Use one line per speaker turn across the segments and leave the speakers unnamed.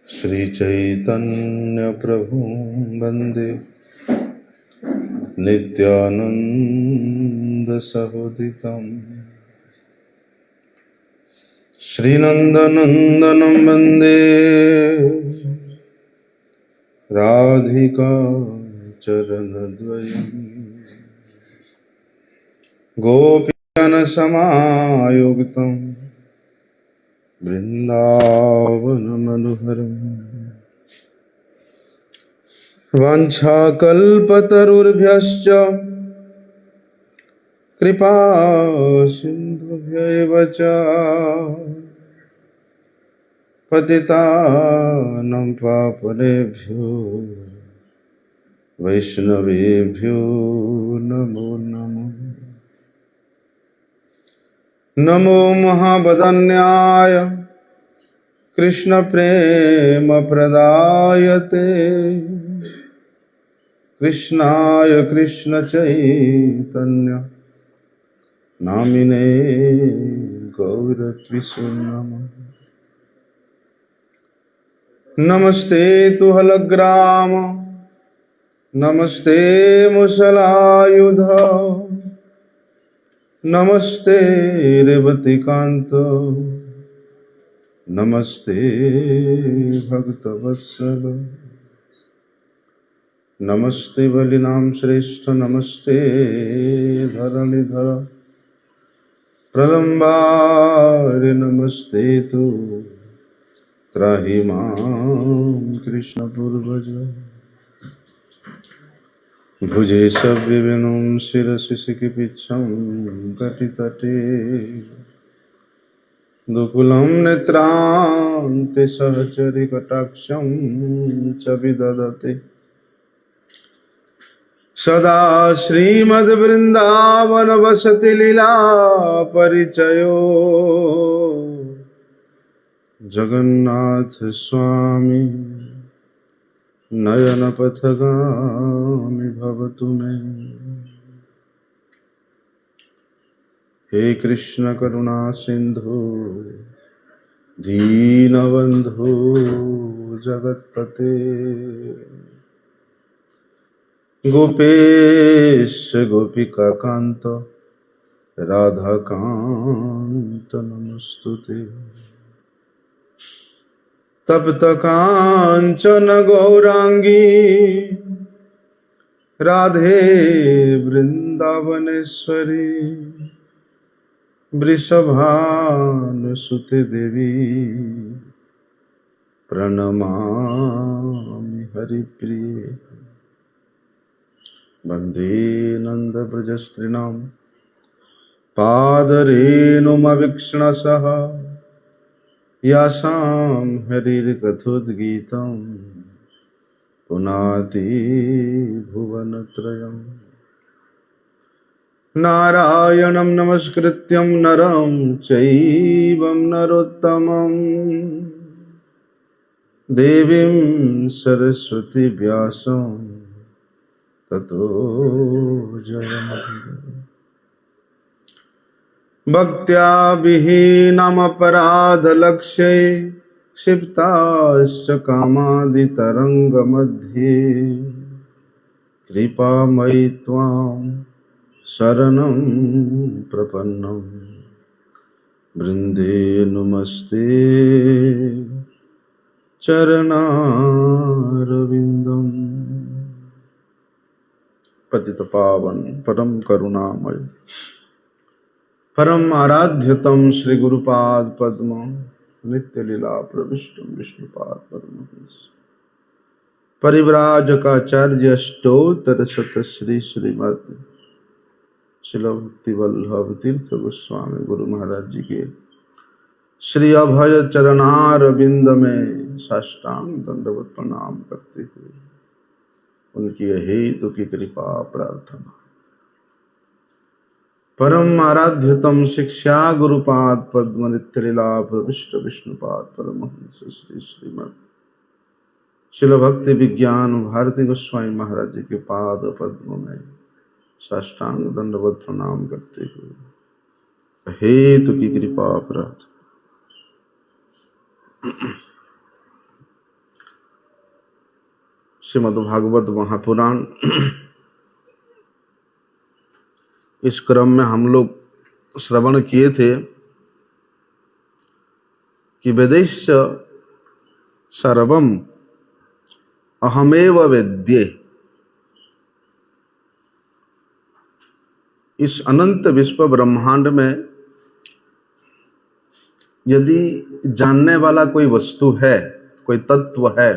श्री चैतन्य प्रभु वंदे नित्यानंद सहोदितं श्रीनंदनंदनं वंदे राधिका चरणद्वयं गोपीजनसमायुक्तं वृन्दावनमनोहरम् वाञ्छाकल्पतरुर्भ्यश्च कृपा सिन्धुभ्यैव च पतितानां पावनेभ्यो वैष्णवेभ्यो नमो नमः। नमो महावदन्याय कृष्ण प्रेम प्रदायते कृष्णाय कृष्ण चैतन्य नामिने गौरत्रिषु नमः। नमस्ते तु हलग्राम नमस्ते मुसलायुध नमस्ते रेवतीकांत नमस्ते भक्तवत्सल नमस्ते बलिनाम श्रेष्ठ नमस्ते धरणीधर प्रलंबारि नमस्ते तु त्राहि मां कृष्ण पूर्वज भुजे सव्यवेणुं शिरसि सिकिपिच्छं कटितटे दुकुलं नेत्रान्ते सहचरिकटाक्षं च विदधते सदा श्रीमद्वृन्दावनवसति लीला परिचयो जगन्नाथ स्वामी नयन पथगामी भवतु मे। हे कृष्ण करुणा सिंधु दीनबंधु जगतपते गोपेश गोपिका कांत राधा कांत नमस्तुते। तप्त कांचन गौरांगी राधे वृंदावनेश्वरी वृषभानुसुते देवी प्रणमामि हरिप्रिये। वंदे नंदव्रजस्त्रीणां पादरेणुमवीक्षणसः यासां हरिर्कथोद्गीतं पुनाति भुवनत्रयम्। नारायणं नमस्कृत्यं नरं चैव नरोत्तमं देवीं सरस्वती व्यासं ततो जयमुदीरये। भक्त्या विहीनमपराधलक्ष्ये क्षिप्ताश्च कामादितरङ्गमध्ये कृपामयि त्वां शरणं प्रपन्नं वृन्दे नमस्ते चरणारविन्दम्। पतितपावन परम करुणामय परम आराध्यतम श्री गुरुपाद पद्म नित्य लीला प्रविष्टम विष्णुपाद परमहंस परिव्राजकाचार्य अष्टोत्तर शत श्री श्रीमद शिल भक्ति वल्लभ तीर्थ गोस्वामी गुरु महाराज जी के श्री अभय चरणार बिंद में साष्टांग दंडवत प्रणाम करते हुए उनकी हेतु की कृपा प्रार्थना। परम आराध्यतम शिक्षा गुरुपाद पद्म नित्य लीला प्रविष्ट विष्णुपाद परमहंस श्री श्रीमद शिल भक्ति विज्ञान भारती गोस्वामी महाराज जी के पाद पद्म में साष्टांग दंडवत प्रणाम करते हुए हेतु की कृपा प्रार्थना। श्रीमद्भागवत महापुराण। इस क्रम में हम लोग श्रवण किए थे कि वेदैश्च सर्वम अहमेव वेद्ये। इस अनंत विश्व ब्रह्मांड में यदि जानने वाला कोई वस्तु है, कोई तत्व है,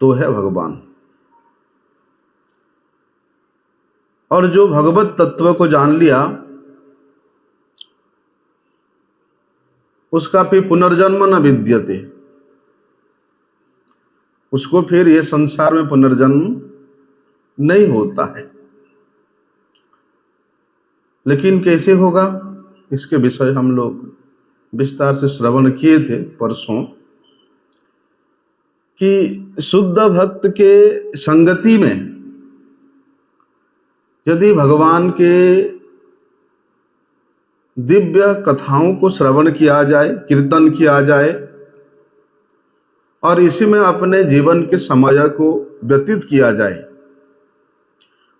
तो है भगवान। और जो भगवत तत्व को जान लिया उसका फिर पुनर्जन्म न विद्यते, उसको फिर ये संसार में पुनर्जन्म नहीं होता है। लेकिन कैसे होगा, इसके विषय हम लोग विस्तार से श्रवण किए थे परसों कि शुद्ध भक्त के संगति में यदि भगवान के दिव्य कथाओं को श्रवण किया जाए, कीर्तन किया जाए और इसी में अपने जीवन के समय को व्यतीत किया जाए,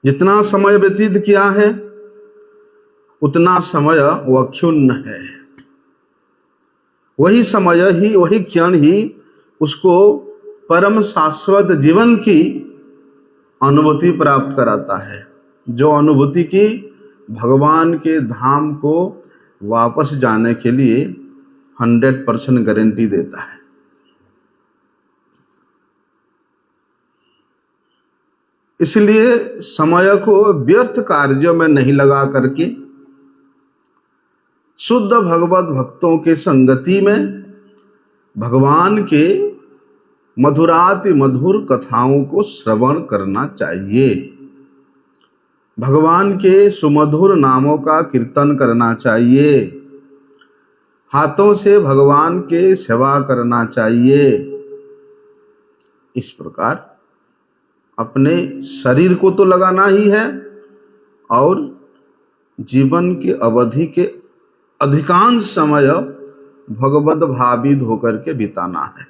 जितना समय व्यतीत किया है उतना समय वह क्षुण्ण है। वही समय ही, वही क्षण ही उसको परम शाश्वत जीवन की अनुभूति प्राप्त कराता है, जो अनुभूति की भगवान के धाम को वापस जाने के लिए 100% गारंटी देता है। इसलिए समय को व्यर्थ कार्यों में नहीं लगा करके शुद्ध भगवत भक्तों के संगति में भगवान के मधुराति मधुर कथाओं को श्रवण करना चाहिए, भगवान के सुमधुर नामों का कीर्तन करना चाहिए, हाथों से भगवान के सेवा करना चाहिए। इस प्रकार अपने शरीर को तो लगाना ही है और जीवन की अवधि के अधिकांश समय भगवत भावित होकर के बिताना है,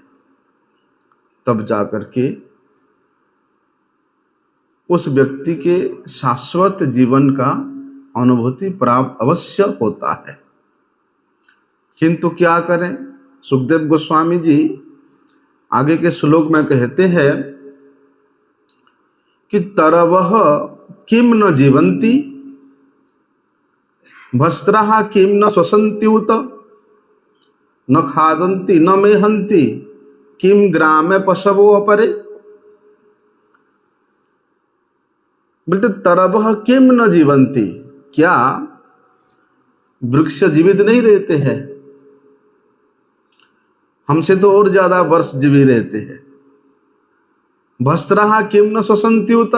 तब जाकर के उस व्यक्ति के शाश्वत जीवन का अनुभूति प्राप्त अवश्य होता है। किंतु क्या करें, सुखदेव गोस्वामी जी आगे के श्लोक में कहते हैं कि तरवः किम न जीवन्ति वस्त्राः किम न श्वसन्ति उत न खादन्ति न मेहन्ति किम ग्रामे पशवो अपरे। बोलते तरवः किम न जीवन्ति, क्या वृक्ष जीवित नहीं रहते हैं? हमसे तो और ज्यादा वर्ष जीवित रहते हैं। वस्त्राः किम न श्वसन्ति उत,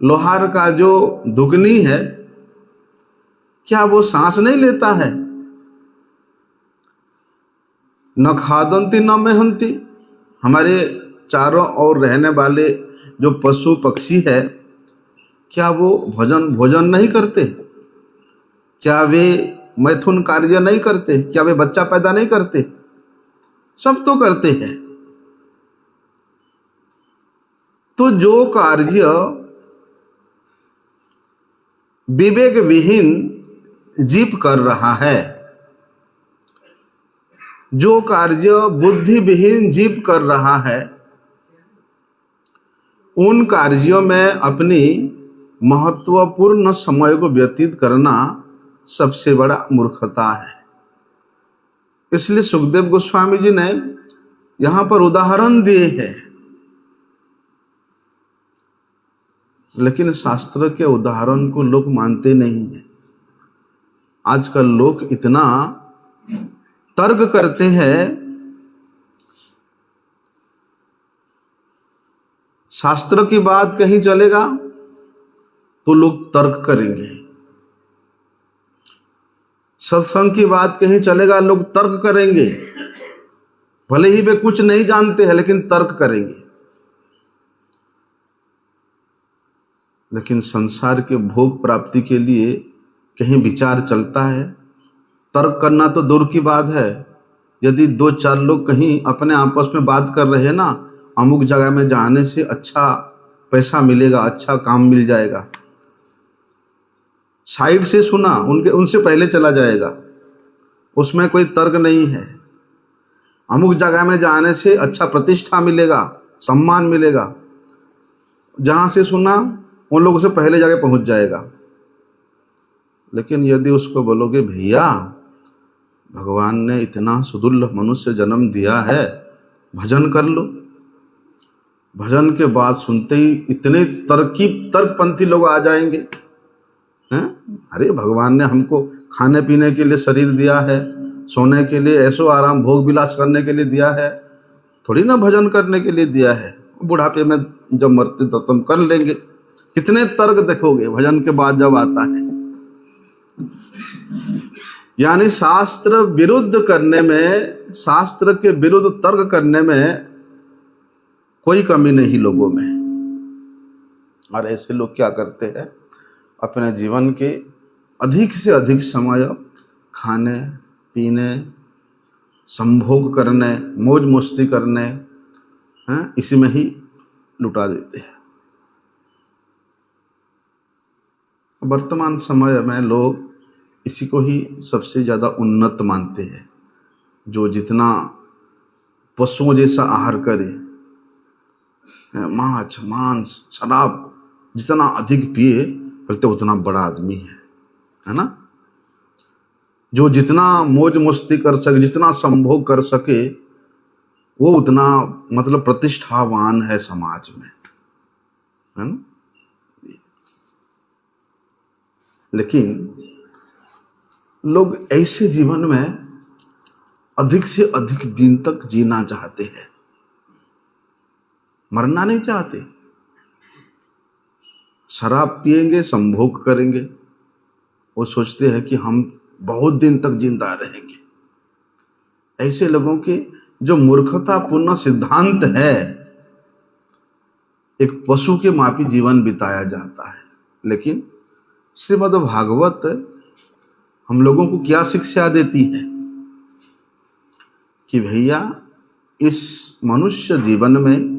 लोहार का जो दुगनी है क्या वो सांस नहीं लेता है? न खादन्ति न मेहन्ति, हमारे चारों ओर रहने वाले जो पशु पक्षी है क्या वो भोजन नहीं करते? क्या वे मैथुन कार्य नहीं करते? क्या वे बच्चा पैदा नहीं करते? सब तो करते हैं। तो जो कार्य विवेक विहीन जीव कर रहा है, जो कार्य बुद्धि विहीन जीव कर रहा है, उन कार्यों में अपनी महत्वपूर्ण समय को व्यतीत करना सबसे बड़ा मूर्खता है। इसलिए सुखदेव गोस्वामी जी ने यहाँ पर उदाहरण दिए हैं, लेकिन शास्त्र के उदाहरण को लोग मानते नहीं हैं। आजकल लोग इतना तर्क करते हैं, शास्त्र की बात कहीं चलेगा तो लोग तर्क करेंगे, सत्संग की बात कहीं चलेगा लोग तर्क करेंगे, भले ही वे कुछ नहीं जानते हैं लेकिन तर्क करेंगे। लेकिन संसार के भोग प्राप्ति के लिए कहीं विचार चलता है? तर्क करना तो दूर की बात है, यदि दो चार लोग कहीं अपने आपस में बात कर रहे हैं ना, अमुक जगह में जाने से अच्छा पैसा मिलेगा, अच्छा काम मिल जाएगा। साइड से सुना, उनसे पहले चला जाएगा, उसमें कोई तर्क नहीं है। अमुक जगह में जाने से अच्छा प्रतिष्ठा मिलेगा, सम्मान मिलेगा, जहाँ से सुना उन लोगों से पहले जाके पहुँच जाएगा। लेकिन यदि उसको बोलोगे भैया भगवान ने इतना सुदुर्लभ मनुष्य जन्म दिया है, भजन कर लो, भजन के बाद सुनते ही इतने तर्कपंथी लोग आ जाएंगे हैं। अरे भगवान ने हमको खाने पीने के लिए शरीर दिया है, सोने के लिए, ऐसो आराम भोग विलास करने के लिए दिया है, थोड़ी ना भजन करने के लिए दिया है। बुढ़ापे में जब मरते तो तुम कर लेंगे। कितने तर्क देखोगे भजन के बाद जब आता है। यानी शास्त्र विरुद्ध करने में, शास्त्र के विरुद्ध तर्क करने में कोई कमी नहीं लोगों में। और ऐसे लोग क्या करते हैं, अपने जीवन के अधिक से अधिक समय खाने पीने, संभोग करने, मौज मस्ती करने, हैं, इसी में ही लुटा देते हैं। वर्तमान समय में लोग इसी को ही सबसे ज़्यादा उन्नत मानते हैं। जो जितना पशुओं जैसा आहार करे, मांस मांस शराब जितना अधिक पिए, बोलते उतना बड़ा आदमी है ना। जो जितना मौज मस्ती कर सके, जितना संभोग कर सके, वो उतना मतलब प्रतिष्ठावान है समाज में, है ना। लेकिन लोग ऐसे जीवन में अधिक से अधिक दिन तक जीना चाहते हैं, मरना नहीं चाहते। शराब पिएंगे, संभोग करेंगे, वो सोचते हैं कि हम बहुत दिन तक जिंदा रहेंगे। ऐसे लोगों के जो मूर्खतापूर्ण सिद्धांत है, एक पशु के मापी जीवन बिताया जाता है। लेकिन श्रीमद् भागवत हम लोगों को क्या शिक्षा देती है कि भैया इस मनुष्य जीवन में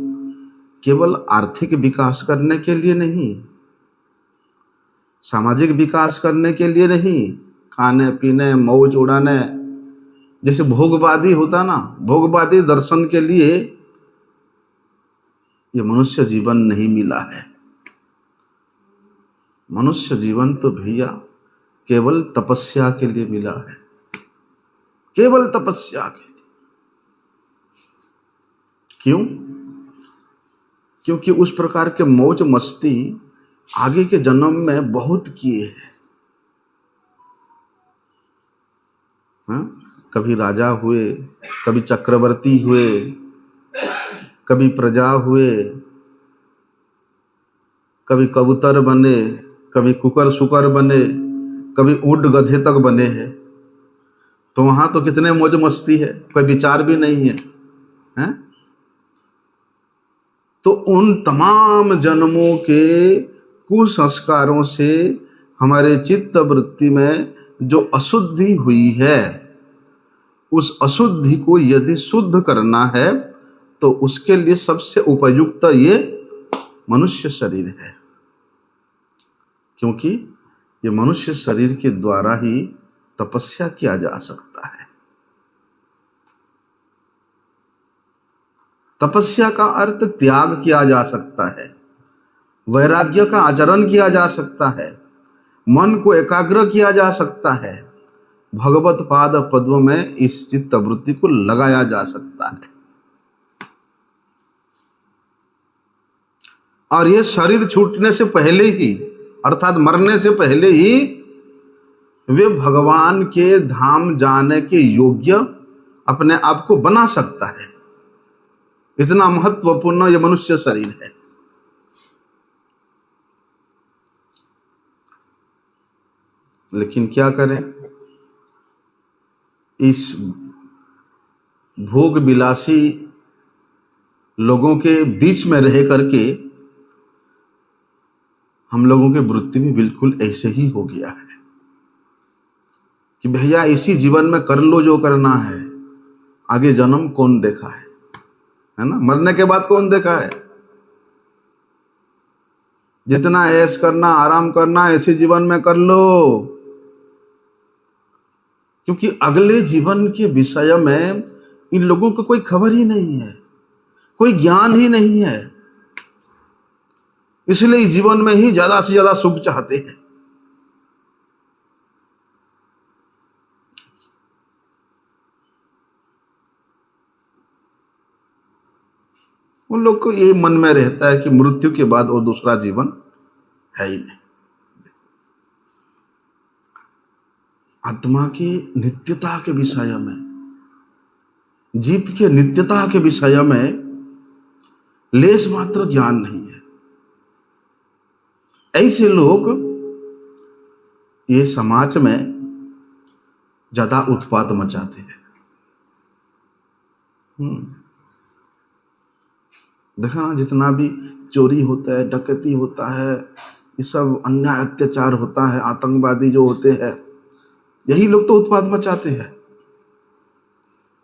केवल आर्थिक विकास करने के लिए नहीं, सामाजिक विकास करने के लिए नहीं, खाने पीने मौज उड़ाने जैसे भोगवादी होता ना, भोगवादी दर्शन के लिए ये मनुष्य जीवन नहीं मिला है। मनुष्य जीवन तो भैया केवल तपस्या के लिए मिला है, केवल तपस्या के लिए। क्यों? क्योंकि उस प्रकार के मौज मस्ती आगे के जन्म में बहुत किए हैं। कभी राजा हुए, कभी चक्रवर्ती हुए, कभी प्रजा हुए, कभी कबूतर बने, कभी कुकर सुकर बने, कभी ऊंट गधे तक बने हैं। तो वहां तो कितने मौज मस्ती है, कोई विचार भी नहीं है, हैं? तो उन तमाम जन्मों के कुसंस्कारों से हमारे चित्त वृत्ति में जो अशुद्धि हुई है, उस अशुद्धि को यदि शुद्ध करना है तो उसके लिए सबसे उपयुक्त ये मनुष्य शरीर है। क्योंकि ये मनुष्य शरीर के द्वारा ही तपस्या किया जा सकता है। तपस्या का अर्थ त्याग किया जा सकता है, वैराग्य का आचरण किया जा सकता है, मन को एकाग्र किया जा सकता है, भगवत पाद पद्म में इस चित्त वृत्ति को लगाया जा सकता है। और ये शरीर छूटने से पहले ही, अर्थात मरने से पहले ही वे भगवान के धाम जाने के योग्य अपने आप को बना सकता है। इतना महत्वपूर्ण ये मनुष्य शरीर है। लेकिन क्या करें, इस भोग विलासी लोगों के बीच में रह करके हम लोगों की वृत्ति भी बिल्कुल ऐसे ही हो गया है कि भैया इसी जीवन में कर लो जो करना है, आगे जन्म कौन देखा है। है ना। मरने के बाद कौन देखा है? जितना ऐश करना, आराम करना, ऐसे जीवन में कर लो, क्योंकि अगले जीवन के विषय में इन लोगों को कोई खबर ही नहीं है, कोई ज्ञान ही नहीं है। इसलिए जीवन में ही ज्यादा से ज्यादा सुख चाहते हैं। उन लोग को ये मन में रहता है कि मृत्यु के बाद और दूसरा जीवन है ही नहीं। आत्मा की नित्यता के विषय में, जीव के नित्यता के विषय में लेश मात्र ज्ञान नहीं है। ऐसे लोग ये समाज में ज्यादा उत्पात मचाते हैं। देखा ना, जितना भी चोरी होता है, डकैती होता है, ये सब अन्याय अत्याचार होता है, आतंकवादी जो होते हैं, यही लोग तो उत्पात मचाते हैं,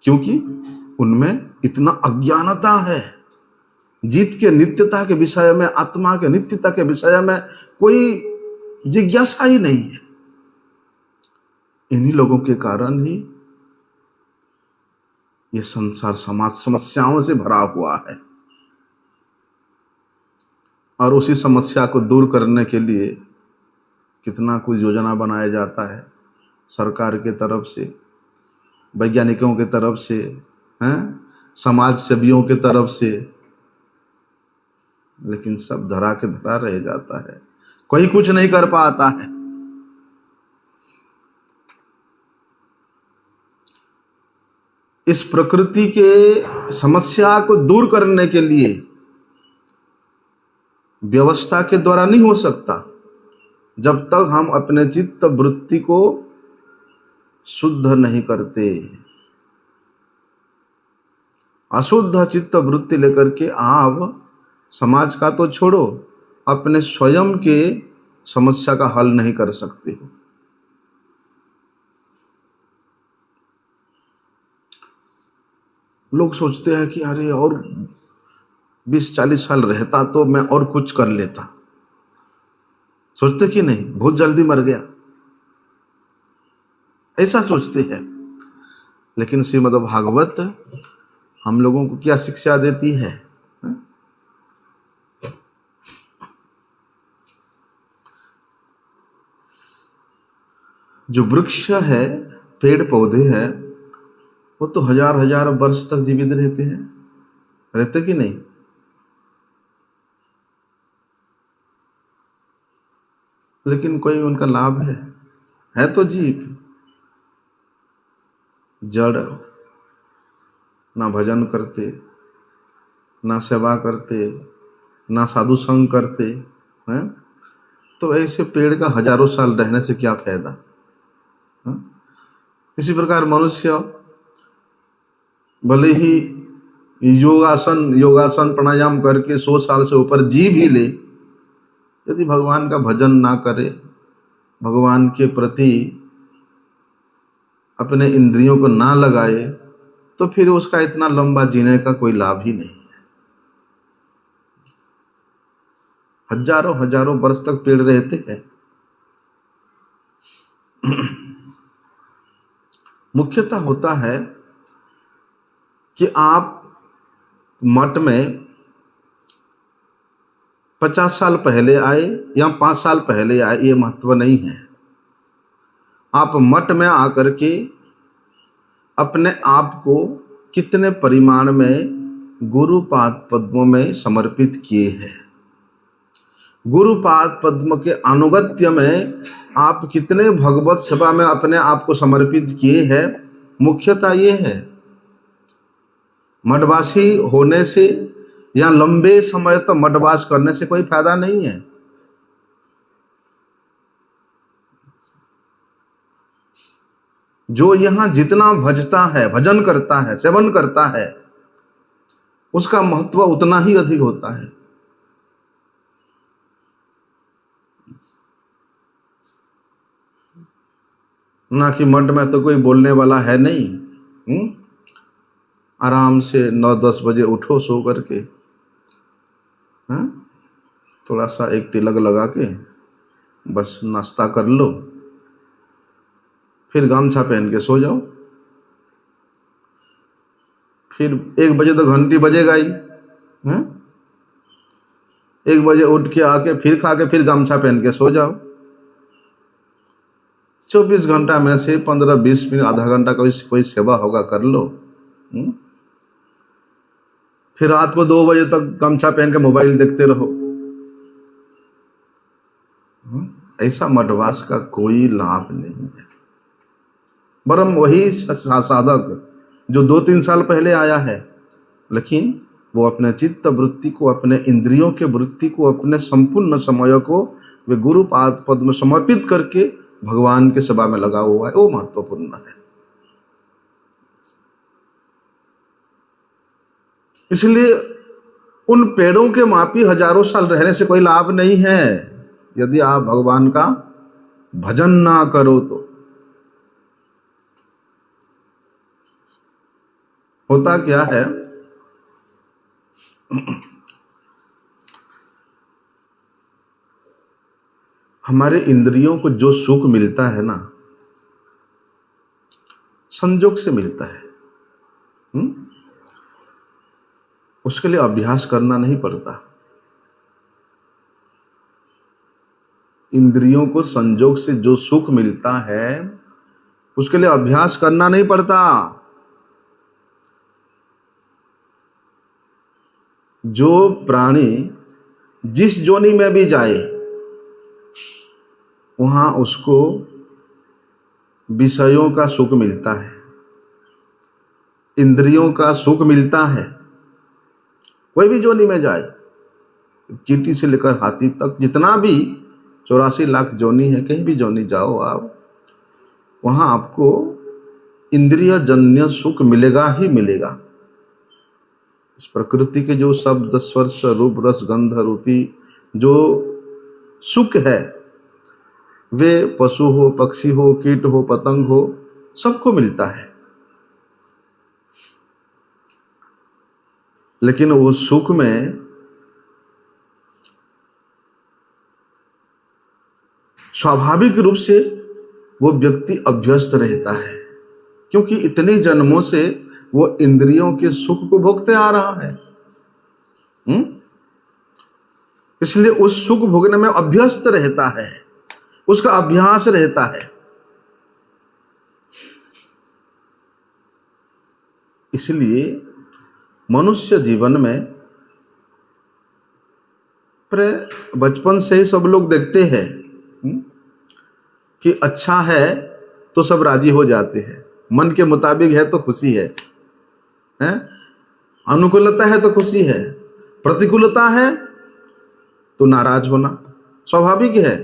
क्योंकि उनमें इतना अज्ञानता है। जीव के नित्यता के विषय में, आत्मा के नित्यता के विषय में कोई जिज्ञासा ही नहीं है। इन्हीं लोगों के कारण ही ये संसार समाज समस्याओं से भरा हुआ है। और उसी समस्या को दूर करने के लिए कितना कुछ योजना बनाया जाता है सरकार के तरफ से, वैज्ञानिकों के तरफ से, हैं, समाज सेवियों के तरफ से, लेकिन सब धरा के धरा रह जाता है, कोई कुछ नहीं कर पाता है। इस प्रकृति के समस्या को दूर करने के लिए व्यवस्था के द्वारा नहीं हो सकता, जब तक हम अपने चित्त वृत्ति को शुद्ध नहीं करते। अशुद्ध चित्त वृत्ति लेकर के आप समाज का तो छोड़ो, अपने स्वयं के समस्या का हल नहीं कर सकते हो। लोग सोचते हैं कि अरे और 20-40 साल रहता तो मैं और कुछ कर लेता। सोचते कि नहीं, बहुत जल्दी मर गया, ऐसा सोचते हैं। लेकिन श्रीमद् भागवत हम लोगों को क्या शिक्षा देती है? जो वृक्ष है, पेड़ पौधे हैं, वो तो हजार हजार वर्ष तक जीवित रहते हैं, रहते कि नहीं? लेकिन कोई उनका लाभ है तो जीव जड़, ना भजन करते, ना सेवा करते, ना साधु संग करते हैं, तो ऐसे पेड़ का हजारों साल रहने से क्या फायदा? इसी प्रकार मनुष्य भले ही योगासन प्राणायाम करके 100 साल से ऊपर जी भी ले, यदि भगवान का भजन ना करे, भगवान के प्रति अपने इंद्रियों को ना लगाए, तो फिर उसका इतना लंबा जीने का कोई लाभ ही नहीं है। हजारों हजारों वर्ष तक पेड़ रहते हैं। मुख्यतः होता है कि आप मठ में 50 साल पहले आए या 5 साल पहले आए, ये महत्व नहीं है। आप मठ में आकर के अपने आप को कितने परिमाण में गुरुपाद पद्मों में समर्पित किए हैं, गुरुपाद पद्म के अनुगत्य में आप कितने भगवत सेवा में अपने आप को समर्पित किए हैं, मुख्यतः ये है। मठवासी होने से या लंबे समय तक मठवास करने से कोई फायदा नहीं है। जो यहाँ जितना भजता है, भजन करता है, सेवन करता है, उसका महत्व उतना ही अधिक होता है। ना कि मठ में तो कोई बोलने वाला है नहीं। आराम से 9-10 बजे उठो सो करके, हाँ, थोड़ा सा एक तिलक लगा के बस नाश्ता कर लो, फिर गमछा पहन के सो जाओ। फिर 1 बजे तो घंटी बजेगा ही, हैं? 1 बजे उठ के आके फिर खा के फिर गमछा पहन के सो जाओ। 24 घंटा में से 15-20 मिनट, आधा घंटा कोई सेवा होगा कर लो। फिर रात को 2 बजे तक गमछा पहन के मोबाइल देखते रहो। ऐसा मठवास का कोई लाभ नहीं है। बरम वही साधक जो 2-3 साल पहले आया है, लेकिन वो अपने चित्त वृत्ति को, अपने इंद्रियों के वृत्ति को, अपने संपूर्ण समय को वे गुरु पाद पद में समर्पित करके भगवान के सेवा में लगा हुआ है, वो महत्वपूर्ण है। इसलिए उन पेड़ों के मापी हजारों साल रहने से कोई लाभ नहीं है यदि आप भगवान का भजन ना करो तो। होता क्या है, हमारे इंद्रियों को जो सुख मिलता है ना, संजोग से मिलता है। उसके लिए अभ्यास करना नहीं पड़ता। इंद्रियों को संजोग से जो सुख मिलता है उसके लिए अभ्यास करना नहीं पड़ता। जो प्राणी जिस जोनि में भी जाए वहां उसको विषयों का सुख मिलता है, इंद्रियों का सुख मिलता है। कोई भी जोनि में जाए, चींटी से लेकर हाथी तक, जितना भी 84 लाख जोनि है, कहीं भी जोनि जाओ आप, वहां आपको इंद्रिय जन्य सुख मिलेगा ही मिलेगा। इस प्रकृति के जो शब्द स्पर्श रूप रस गंध रूपी जो सुख है, वे पशु हो, पक्षी हो, कीट हो, पतंग हो, सबको मिलता है। लेकिन वो सुख में स्वाभाविक रूप से वो व्यक्ति अभ्यस्त रहता है, क्योंकि इतने जन्मों से वो इंद्रियों के सुख को भोगते आ रहा है। इसलिए उस सुख भोगने में अभ्यस्त रहता है, उसका अभ्यास रहता है। इसलिए मनुष्य जीवन में बचपन से ही सब लोग देखते हैं कि अच्छा है तो सब राजी हो जाते हैं, मन के मुताबिक है तो खुशी है, अनुकूलता है तो खुशी है, प्रतिकूलता है तो नाराज होना स्वाभाविक है।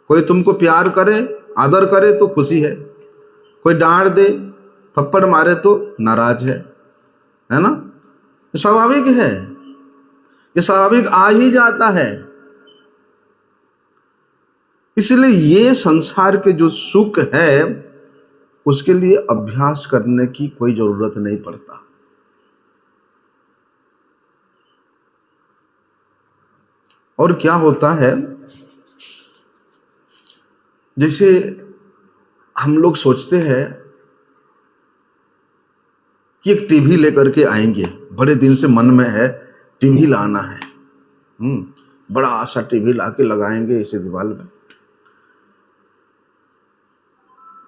कोई तुमको प्यार करे, आदर करे तो खुशी है, कोई डांट दे, थप्पड़ मारे तो नाराज है ना? स्वाभाविक है, ये स्वाभाविक आ ही जाता है। इसलिए ये संसार के जो सुख है उसके लिए अभ्यास करने की कोई जरूरत नहीं पड़ता। और क्या होता है, जैसे हम लोग सोचते हैं कि एक टीवी लेकर के आएंगे, बड़े दिन से मन में है टीवी लाना है, बड़ा सा टीवी लाके लगाएंगे इसे दीवार में।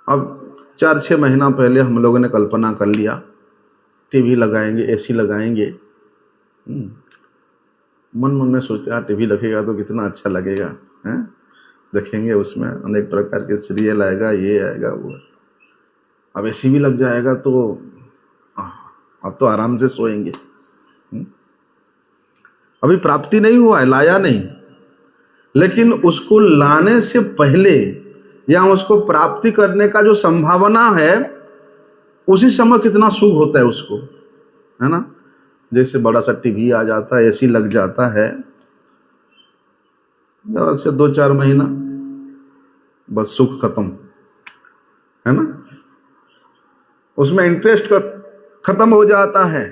अब 4-6 महीना पहले हम लोगों ने कल्पना कर लिया टीवी लगाएंगे, एसी लगाएंगे। मन में सोचते हैं टीवी लगेगा तो कितना अच्छा लगेगा, हैं? देखेंगे उसमें अनेक प्रकार के सीरियल आएगा, ये आएगा वो। अब एसी भी लग जाएगा तो अब तो आराम से सोएंगे। अभी प्राप्ति नहीं हुआ है, लाया नहीं, लेकिन उसको लाने से पहले या उसको प्राप्ति करने का जो संभावना है उसी समय कितना सुख होता है उसको, है ना? जैसे बड़ा सा टीवी आ जाता है, एसी लग जाता है, ज़्यादा से 2-4 महीना बस सुख खत्म, है ना? उसमें इंटरेस्ट खत्म हो जाता है।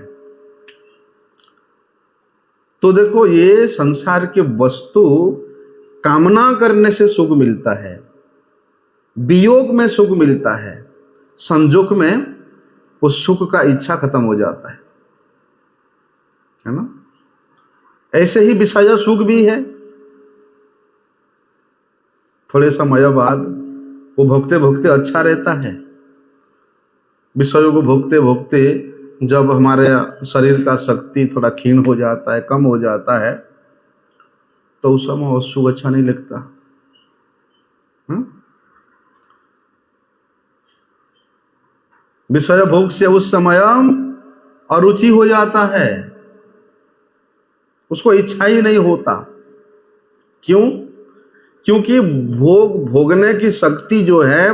तो देखो, ये संसार की वस्तु कामना करने से सुख मिलता है, वियोग में सुख मिलता है, संजोग में उस सुख का इच्छा खत्म हो जाता है ना। ऐसे ही विषय सुख भी है। थोड़े समय बाद वो भोगते भोगते अच्छा रहता है। विषयों को भोगते भोगते जब हमारे शरीर का शक्ति थोड़ा क्षीण हो जाता है, कम हो जाता है, तो उस समय वो सुख अच्छा नहीं लगता। विषय भोग से उस समय अरुचि हो जाता है, उसको इच्छा ही नहीं होता। क्यों? क्योंकि भोगने की शक्ति जो है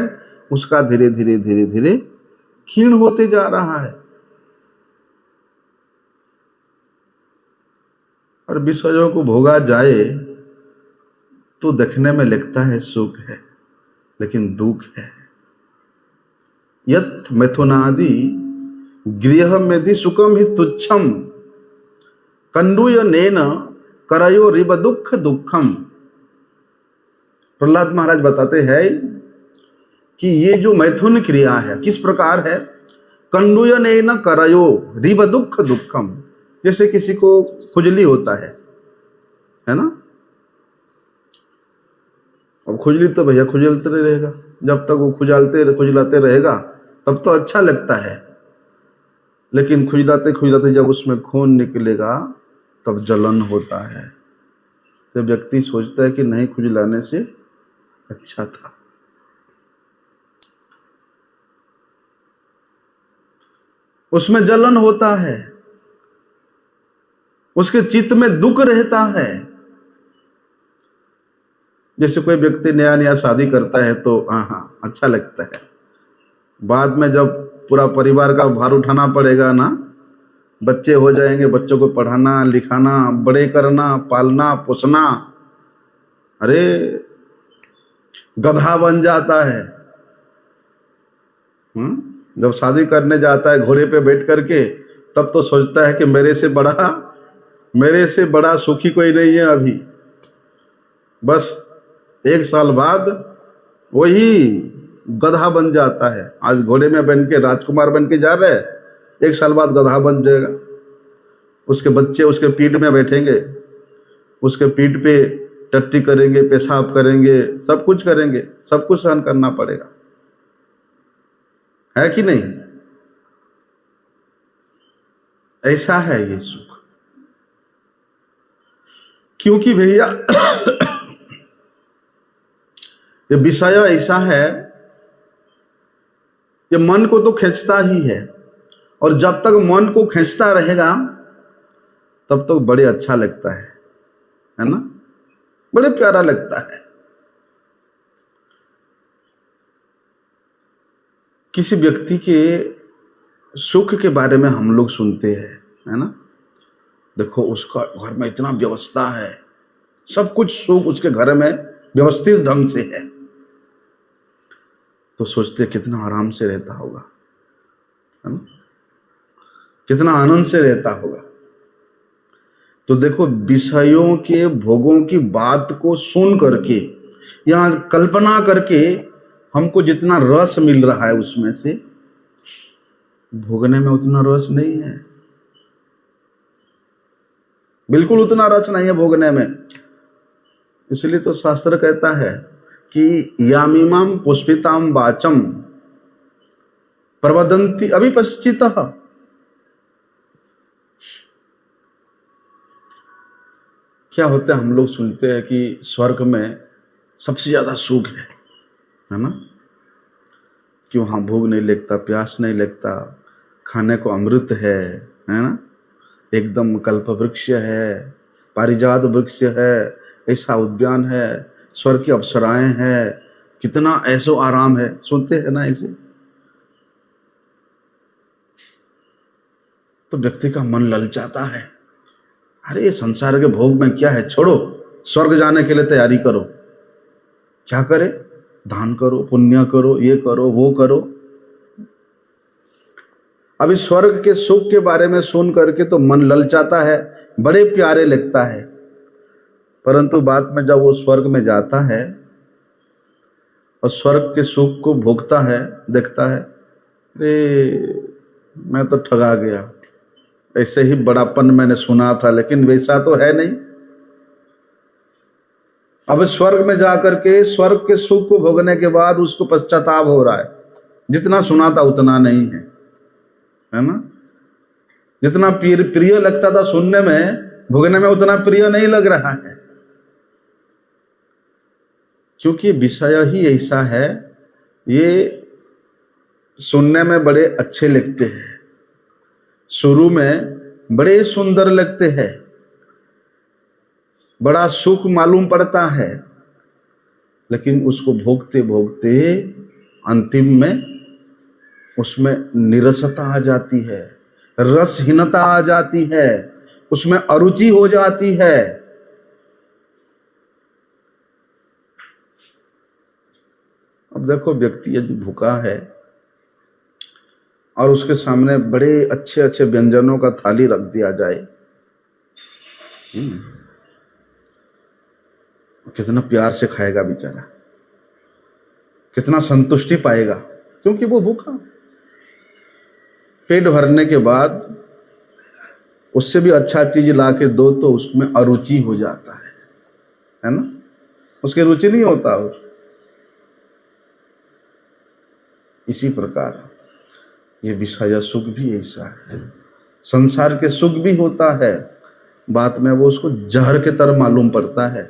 उसका धीरे धीरे धीरे धीरे क्षीण होते जा रहा है। और विषयों को भोगा जाए तो देखने में लगता है सुख है, लेकिन दुख है। यत् मैथुनादि गृह मेदि सुखम ही तुच्छम कंडूयनेन करयो रिब दुख दुखम। प्रहलाद महाराज बताते हैं कि ये जो मैथुन क्रिया है किस प्रकार है। कंडूयनेन करयो रिब दुख दुखम, जैसे किसी को खुजली होता है ना। अब खुजली तो भैया खुजलते रहेगा, जब तक वो खुजलाते रहेगा तब तो अच्छा लगता है, लेकिन खुजलाते खुजलाते जब उसमें खून निकलेगा तब जलन होता है। तो व्यक्ति सोचता है कि नहीं, खुजलाने से अच्छा था। उसमें जलन होता है, उसके चित्त में दुख रहता है। जैसे कोई व्यक्ति नया नया शादी करता है तो हाँ अच्छा लगता है, बाद में जब पूरा परिवार का भार उठाना पड़ेगा ना, बच्चे हो जाएंगे, बच्चों को पढ़ाना लिखाना, बड़े करना, पालना पोसना, अरे गधा बन जाता है। जब शादी करने जाता है घोड़े पे बैठ करके, तब तो सोचता है कि मेरे से बड़ा सुखी कोई नहीं है अभी। बस 1 साल बाद वही गधा बन जाता है। आज घोड़े में बन के राजकुमार बन के जा रहे हैं, 1 साल बाद गधा बन जाएगा। उसके बच्चे उसके पीठ में बैठेंगे, उसके पीठ पे टट्टी करेंगे, पेशाब करेंगे, सब कुछ करेंगे, सब कुछ सहन करना पड़ेगा, है कि नहीं। ऐसा है ये सुख। क्योंकि भैया ये विषय ऐसा है, ये मन को तो खींचता ही है, और जब तक मन को खींचता रहेगा तब तक बड़े अच्छा लगता है ना, बड़े प्यारा लगता है। किसी व्यक्ति के सुख के बारे में हम लोग सुनते हैं, है ना। देखो उसका घर में इतना व्यवस्था है, सब कुछ सुख उसके घर में व्यवस्थित ढंग से है, तो सोचते कितना आराम से रहता होगा, है ना, कितना आनंद से रहता होगा। तो देखो, विषयों के भोगों की बात को सुन करके या कल्पना करके हमको जितना रस मिल रहा है उसमें से भोगने में उतना रस नहीं है, बिल्कुल उतना रस नहीं है भोगने में। इसलिए तो शास्त्र कहता है कि यामीमाम पुष्पिताम वाचम प्रवदंती अभिपश्चितः। क्या होता है, हम लोग सुनते हैं कि स्वर्ग में सबसे ज्यादा सुख है ना, कि वहाँ भूख नहीं लगता, प्यास नहीं लगता, खाने को अमृत है ना, एकदम कल्प वृक्ष है, पारिजात वृक्ष है, ऐसा उद्यान है, स्वर्ग की अप्सराएं हैं, कितना ऐसो आराम है। सुनते हैं ना ऐसे, तो व्यक्ति का मन ललचाता है, अरे संसार के भोग में क्या है, छोड़ो, स्वर्ग जाने के लिए तैयारी करो। क्या करे, दान करो, पुण्य करो, ये करो, वो करो। अभी स्वर्ग के सुख के बारे में सुन करके तो मन ललचाता है, बड़े प्यारे लगता है, परंतु बाद में जब वो स्वर्ग में जाता है और स्वर्ग के सुख को भोगता है, देखता है अरे मैं तो ठगा गया, ऐसे ही बड़ापन मैंने सुना था लेकिन वैसा तो है नहीं। अब स्वर्ग में जाकर के स्वर्ग के सुख को भोगने के बाद उसको पश्चाताप हो रहा है, जितना सुना था उतना नहीं है ना। जितना प्रिय लगता था सुनने में, भोगने में उतना प्रिय नहीं लग रहा है, क्योंकि विषय ही ऐसा है, ये सुनने में बड़े अच्छे लगते हैं, शुरू में बड़े सुंदर लगते हैं, बड़ा सुख मालूम पड़ता है, लेकिन उसको भोगते भोगते अंतिम में उसमें निरसता आ जाती है, रसहीनता आ जाती है, उसमें अरुचि हो जाती है। अब देखो व्यक्ति यदि भूखा है और उसके सामने बड़े अच्छे अच्छे व्यंजनों का थाली रख दिया जाए, कितना प्यार से खाएगा बेचारा, कितना संतुष्टि पाएगा, क्योंकि वो भूखा। पेट भरने के बाद उससे भी अच्छा चीज ला के दो तो उसमें अरुचि हो जाता है ना, उसकी रुचि नहीं होता। इसी प्रकार ये विषय सुख भी ऐसा है, संसार के सुख भी होता है, बाद में वो उसको जहर के तरह मालूम पड़ता है।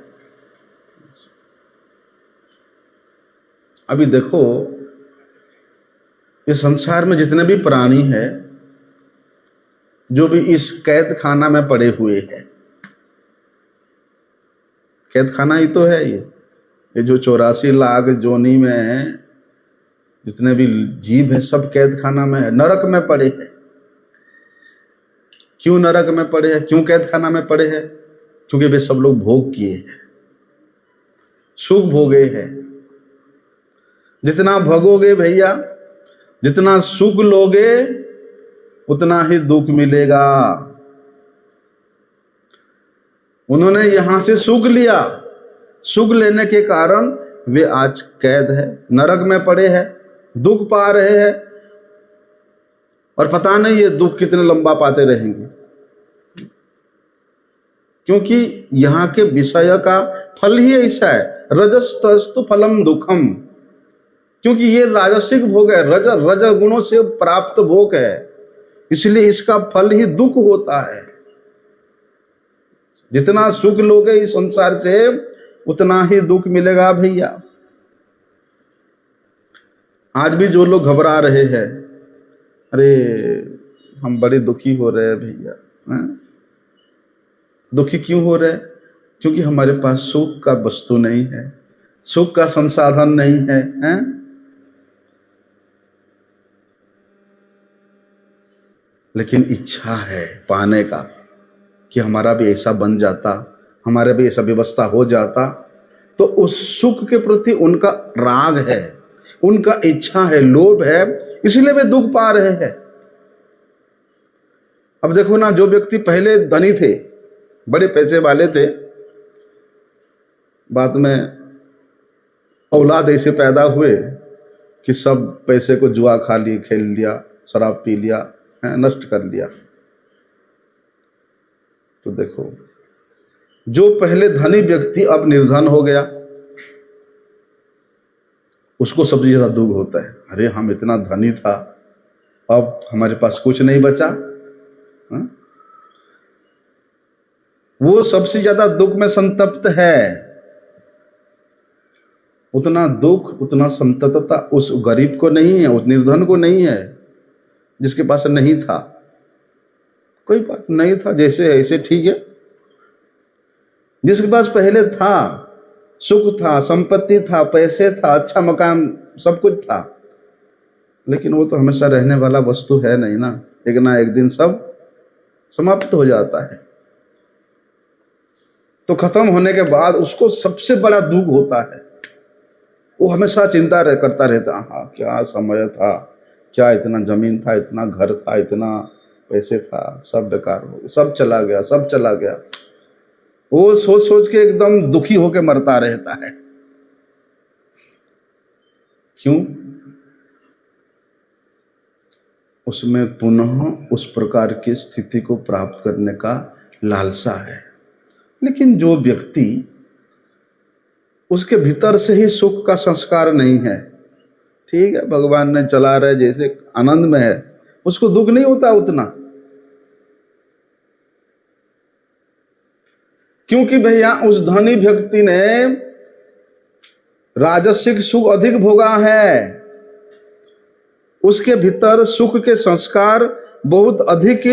अभी देखो इस संसार में जितने भी प्राणी हैं, जो भी इस कैद खाना में पड़े हुए हैं, कैद खाना ही तो है ये जो 84 लाख जोनी में जितने भी जीव है सब कैद खाना में है, नरक में पड़े हैं। क्यों नरक में पड़े हैं, क्यों कैद खाना में पड़े हैं? क्योंकि वे सब लोग भोग किए हैं, सुख भोगे हैं। जितना भोगोगे भैया, जितना सुख लोगे उतना ही दुख मिलेगा। उन्होंने यहां से सुख लिया, सुख लेने के कारण वे आज कैद है, नरक में पड़े हैं, दुख पा रहे हैं, और पता नहीं ये दुख कितने लंबा पाते रहेंगे, क्योंकि यहाँ के विषय का फल ही ऐसा है, रजस्तस्तु फलम दुखम। क्योंकि ये राजसिक भोग है, रज गुणों से प्राप्त भोग है, इसलिए इसका फल ही दुख होता है। जितना सुख लोगे इस संसार से उतना ही दुख मिलेगा भैया। आज भी जो लोग घबरा रहे हैं, अरे हम बड़े दुखी हो रहे हैं भैया, दुखी क्यों हो रहे? क्योंकि हमारे पास सुख का वस्तु नहीं है, सुख का संसाधन नहीं है, लेकिन इच्छा है पाने का कि हमारा भी ऐसा बन जाता, हमारे भी ऐसा व्यवस्था हो जाता, तो उस सुख के प्रति उनका राग है, उनका इच्छा है, लोभ है, इसलिए वे दुख पा रहे हैं। अब देखो ना, जो व्यक्ति पहले धनी थे, बड़े पैसे वाले थे, बाद में औलाद ऐसे पैदा हुए कि सब पैसे को जुआ खा लिए, खेल लिया, शराब पी लिया, नष्ट कर लिया। तो देखो जो पहले धनी व्यक्ति अब निर्धन हो गया, उसको सबसे ज्यादा दुख होता है, अरे हम इतना धनी था, अब हमारे पास कुछ नहीं बचा। वो सबसे ज्यादा दुख में संतप्त है। उतना दुख, उतना संतप्तता उस गरीब को नहीं है, उस निर्धन को नहीं है, जिसके पास नहीं था। कोई बात नहीं था, जैसे ऐसे ठीक है। जिसके पास पहले था, सुख था, संपत्ति था, पैसे था, अच्छा मकान, सब कुछ था, लेकिन वो तो हमेशा रहने वाला वस्तु है नहीं ना एक दिन सब समाप्त हो जाता है। तो खत्म होने के बाद उसको सबसे बड़ा दुख होता है। वो हमेशा चिंता करता रहता, हाँ क्या समय था, क्या इतना जमीन था, इतना घर था, इतना पैसे था, सब बेकार हो गया, सब चला गया, सब चला गया। वो सोच सोच के एकदम दुखी होके मरता रहता है। क्यों? उसमें पुनः उस प्रकार की स्थिति को प्राप्त करने का लालसा है। लेकिन जो व्यक्ति उसके भीतर से ही सुख का संस्कार नहीं है, ठीक है, भगवान ने चला रहे जैसे आनंद में है, उसको दुख नहीं होता उतना। क्योंकि भैया उस धनी व्यक्ति ने राजसिक सुख अधिक भोगा है, उसके भीतर सुख के संस्कार बहुत अधिक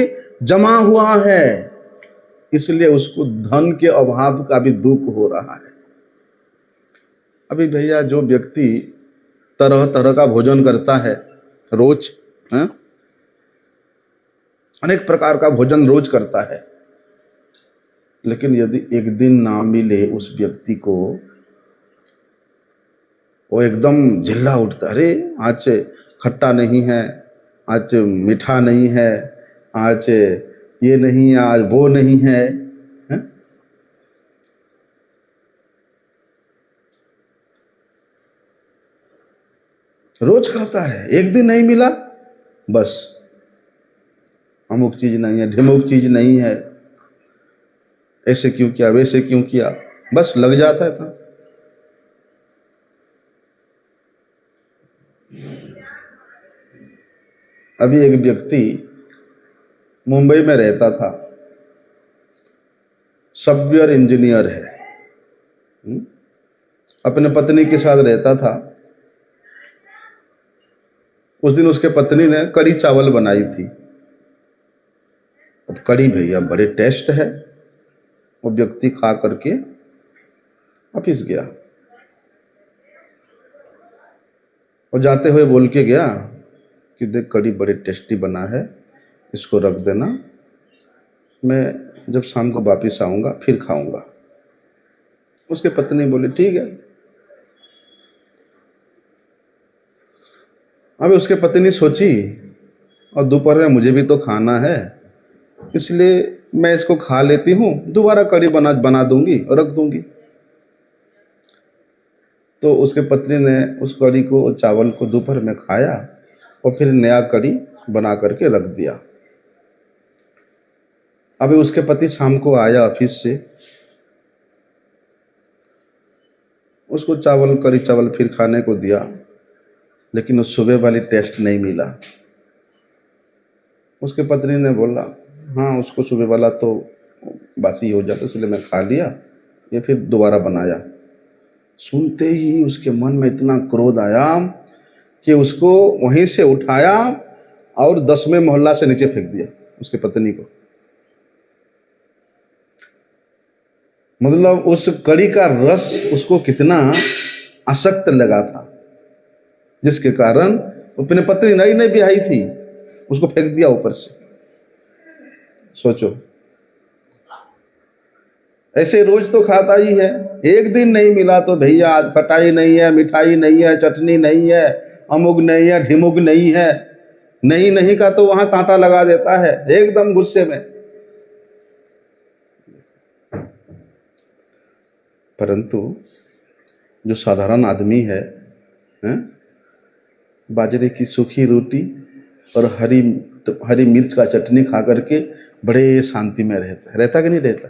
जमा हुआ है, इसलिए उसको धन के अभाव का भी दुख हो रहा है। अभी भैया जो व्यक्ति तरह तरह का भोजन करता है रोज, अनेक प्रकार का भोजन रोज करता है, लेकिन यदि एक दिन ना मिले उस व्यक्ति को, वो एकदम झिल्ला उठता, अरे आज खट्टा नहीं है, आज मीठा नहीं है, आज ये नहीं, आज वो नहीं है, है? रोज खाता है, एक दिन नहीं मिला बस अमुक चीज नहीं है, ढिमुक चीज नहीं है, ऐसे क्यों किया, वैसे क्यों किया, बस लग जाता था। अभी एक व्यक्ति मुंबई में रहता था, सॉफ्टवेयर इंजीनियर है, अपने पत्नी के साथ रहता था। उस दिन उसके पत्नी ने कड़ी चावल बनाई थी। अब कड़ी भैया बड़े टेस्ट है। वो व्यक्ति खा करके ऑफिस गया और जाते हुए बोल के गया कि देख कड़ी बड़ी टेस्टी बना है, इसको रख देना, मैं जब शाम को वापस आऊँगा फिर खाऊंगा। उसके पत्नी बोली ठीक है। अभी उसके पत्नी सोची और दोपहर में मुझे भी तो खाना है, इसलिए मैं इसको खा लेती हूँ, दोबारा कड़ी बना दूंगी और रख दूंगी। तो उसके पत्नी ने उस कड़ी को, चावल को दोपहर में खाया और फिर नया कड़ी बना करके रख दिया। अभी उसके पति शाम को आया ऑफिस से, उसको कड़ी चावल फिर खाने को दिया, लेकिन उस सुबह वाली टेस्ट नहीं मिला। उसके पत्नी ने बोला हाँ, उसको सुबह वाला तो बासी हो जाता, इसलिए मैं खा लिया, ये फिर दोबारा बनाया। सुनते ही उसके मन में इतना क्रोध आया कि उसको वहीं से उठाया और 10वें मोहल्ला से नीचे फेंक दिया उसके पत्नी को। मतलब उस कड़ी का रस उसको कितना आसक्त लगा था, जिसके कारण अपने पत्नी नई नई ब्याही थी, उसको फेंक दिया ऊपर से। सोचो, ऐसे रोज तो खाता ही है, एक दिन नहीं मिला तो भैया आज खटाई नहीं है, मिठाई नहीं है, चटनी नहीं है, अमुक नहीं है, ढिमुक नहीं है, नहीं नहीं का तो वहां तांता लगा देता है एकदम गुस्से में। परंतु जो साधारण आदमी है, बाजरे की सूखी रोटी और हरी मिर्च का चटनी खा करके बड़े शांति में रहता कि नहीं रहता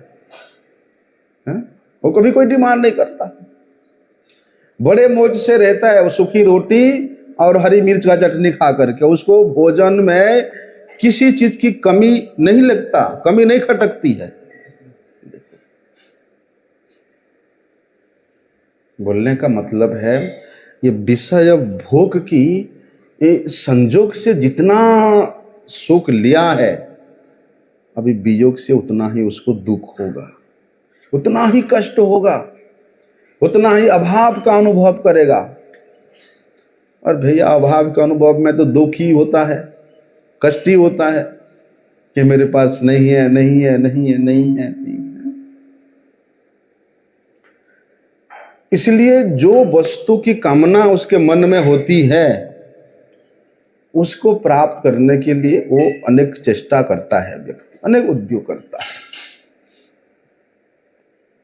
है? वो कभी कोई डिमांड नहीं करता, बड़े मौज से रहता है। वो सूखी रोटी और हरी मिर्च का चटनी खा करके उसको भोजन में किसी चीज की कमी नहीं लगता, कमी नहीं खटकती है। बोलने का मतलब है ये विषय भोग की संजोग से जितना सुख लिया है, अभी वियोग से उतना ही उसको दुख होगा, उतना ही कष्ट होगा, उतना ही अभाव का अनुभव करेगा। और भैया अभाव के अनुभव में तो दुख ही होता है, कष्ट ही होता है कि मेरे पास नहीं है, नहीं है, नहीं है, नहीं है, नहीं है। इसलिए जो वस्तु की कामना उसके मन में होती है, उसको प्राप्त करने के लिए वो अनेक चेष्टा करता है व्यक्ति, अनेक उद्योग करता है।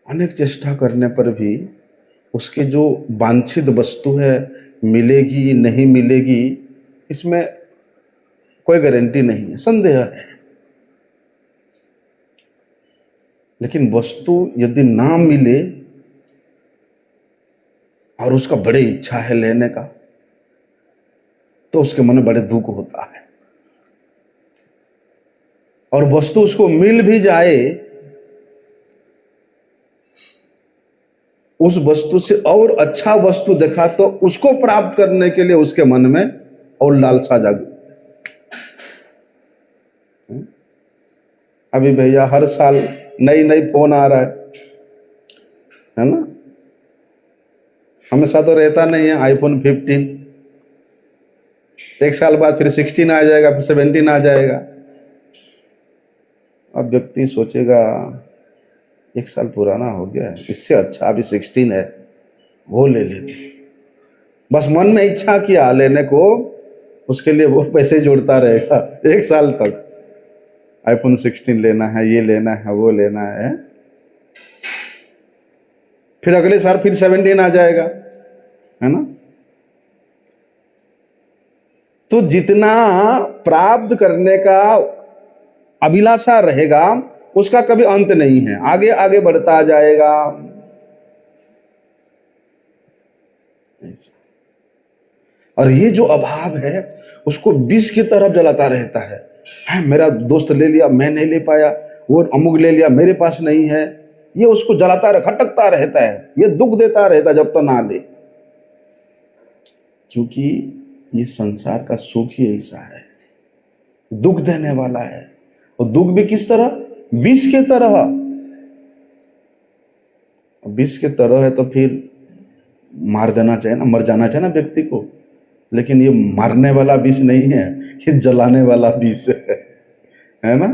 अनेक चेष्टा करने पर भी उसके जो वांछित वस्तु है मिलेगी नहीं मिलेगी, इसमें कोई गारंटी नहीं है, संदेह है। लेकिन वस्तु यदि ना मिले और उसका बड़ी इच्छा है लेने का, तो उसके मन में बड़े दुख होता है। और वस्तु उसको मिल भी जाए, उस वस्तु से और अच्छा वस्तु देखा तो उसको प्राप्त करने के लिए उसके मन में और लालसा जागी। अभी भैया हर साल नई नई फोन आ रहा है ना, हमेशा तो रहता नहीं है आईफोन 15, एक साल बाद फिर 16 आ जाएगा, फिर 17 आ जाएगा। अब व्यक्ति सोचेगा एक साल पुराना हो गया है, इससे अच्छा अभी 16 है, वो ले लेते। बस मन में इच्छा किया लेने को, उसके लिए वो पैसे जोड़ता रहेगा एक साल तक। आईफोन 16 लेना है, ये लेना है, वो लेना है। फिर अगले साल फिर 17 आ जाएगा, है ना। तो जितना प्राप्त करने का अभिलाषा रहेगा उसका कभी अंत नहीं है, आगे आगे बढ़ता जाएगा। और ये जो अभाव है उसको विष की तरफ जलाता रहता है। मेरा दोस्त ले लिया, मैं नहीं ले पाया, वो अमुक ले लिया, मेरे पास नहीं है। ये उसको जलाता रह, खटकता रहता है, ये दुख देता रहता है जब तक ना ले। क्योंकि ये संसार का सुख ही ऐसा है, दुख देने वाला है। और दुख भी किस तरह? विष के तरह। विष के तरह है तो फिर मार देना चाहिए ना, मर जाना चाहिए ना व्यक्ति को। लेकिन ये मारने वाला विष नहीं है, ये जलाने वाला विष है ना।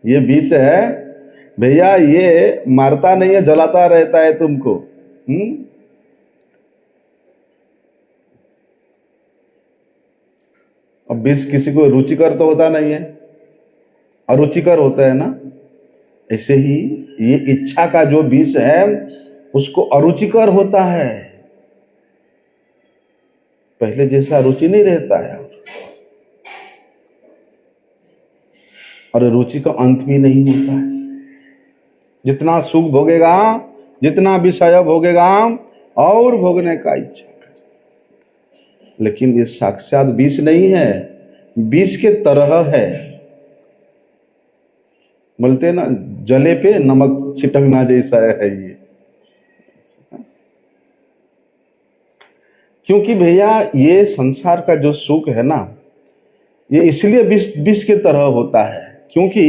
ये विष है भैया, ये मारता नहीं है, जलाता रहता है तुमको। अब विष किसी को रुचिकर तो होता नहीं है, अरुचिकर होता है ना। ऐसे ही ये इच्छा का जो विष है उसको अरुचिकर होता है, पहले जैसा रुचि नहीं रहता है। और रुचि का अंत भी नहीं होता है। जितना सुख भोगेगा, जितना विषय भोगेगा और भोगने का इच्छा करे। लेकिन ये साक्षात विष नहीं है, विष के तरह है। बोलते ना जले पे नमक छिटकना जैसा है ये। क्योंकि भैया ये संसार का जो सुख है ना, ये इसलिए विष के तरह होता है क्योंकि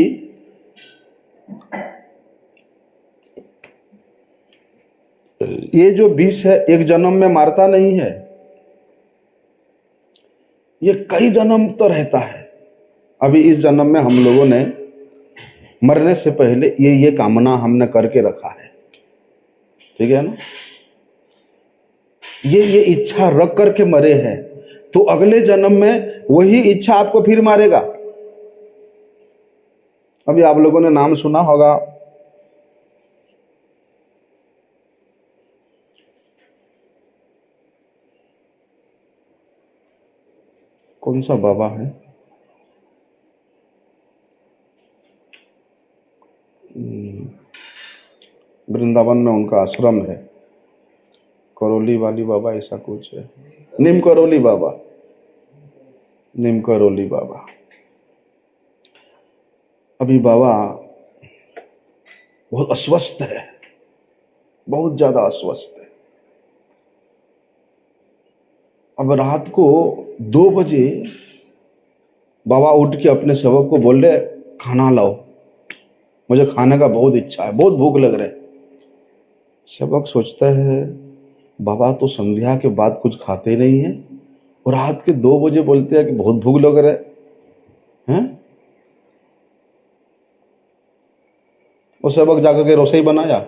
ये जो विष है एक जन्म में मारता नहीं है, ये कई जन्म तो रहता है। अभी इस जन्म में हम लोगों ने मरने से पहले ये कामना हमने करके रखा है, ठीक है ना। ये इच्छा रख करके मरे हैं, तो अगले जन्म में वही इच्छा आपको फिर मारेगा। अभी आप लोगों ने नाम सुना होगा, कौन सा बाबा है, वृंदावन में उनका आश्रम है, करौली वाली बाबा ऐसा कुछ है, नीम करौली बाबा, नीम करौली बाबा। अभी बाबा बहुत अस्वस्थ है, बहुत ज्यादा अस्वस्थ है। अब रात को 2 बजे बाबा उठ के अपने सेवक को बोल रहे खाना लाओ, मुझे खाने का बहुत इच्छा है, बहुत भूख लग रहा है। सेवक सोचता है बाबा तो संध्या के बाद कुछ खाते नहीं है और रात के 2 बजे बोलते हैं कि बहुत भूख लग रहा है। वो सेवक जाकर के रसोई बनाया,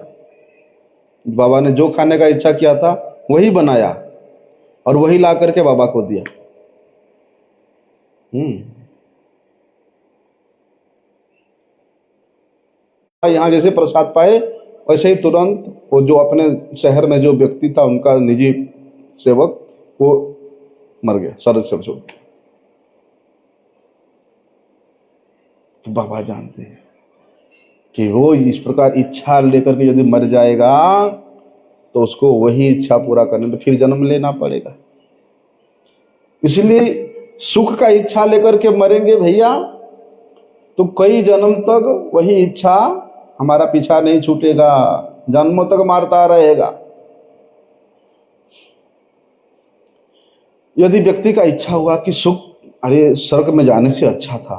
बाबा ने जो खाने का इच्छा किया था वही बनाया और वही ला करके बाबा को दिया। यहाँ जैसे प्रसाद पाए वैसे ही तुरंत वो जो अपने शहर में जो व्यक्ति था उनका निजी सेवक वो मर गया शरद से। तो बाबा जानते हैं कि वो इस प्रकार इच्छा लेकर के यदि मर जाएगा तो उसको वही इच्छा पूरा करने में फिर जन्म लेना पड़ेगा। इसलिए सुख का इच्छा लेकर के मरेंगे भैया तो कई जन्म तक वही इच्छा हमारा पीछा नहीं छूटेगा, जन्मों तक मारता रहेगा। यदि व्यक्ति का इच्छा हुआ कि सुख अरे स्वर्ग में जाने से अच्छा था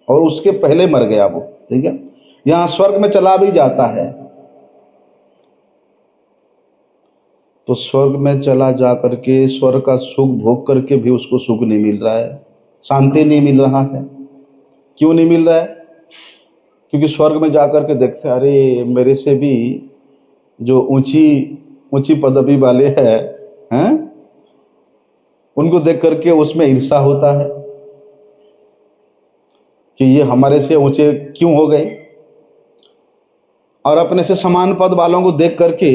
और उसके पहले मर गया वो, ठीक है, यहां स्वर्ग में चला भी जाता है तो स्वर्ग में चला जा करके स्वर्ग का सुख भोग करके भी उसको सुख नहीं मिल रहा है, शांति नहीं मिल रहा है। क्यों नहीं मिल रहा है? क्योंकि स्वर्ग में जा करके देखते अरे मेरे से भी जो ऊंची पदवी वाले हैं उनको देख करके उसमें ईर्ष्या होता है कि ये हमारे से ऊंचे क्यों हो गए, और अपने से समान पद वालों को देख करके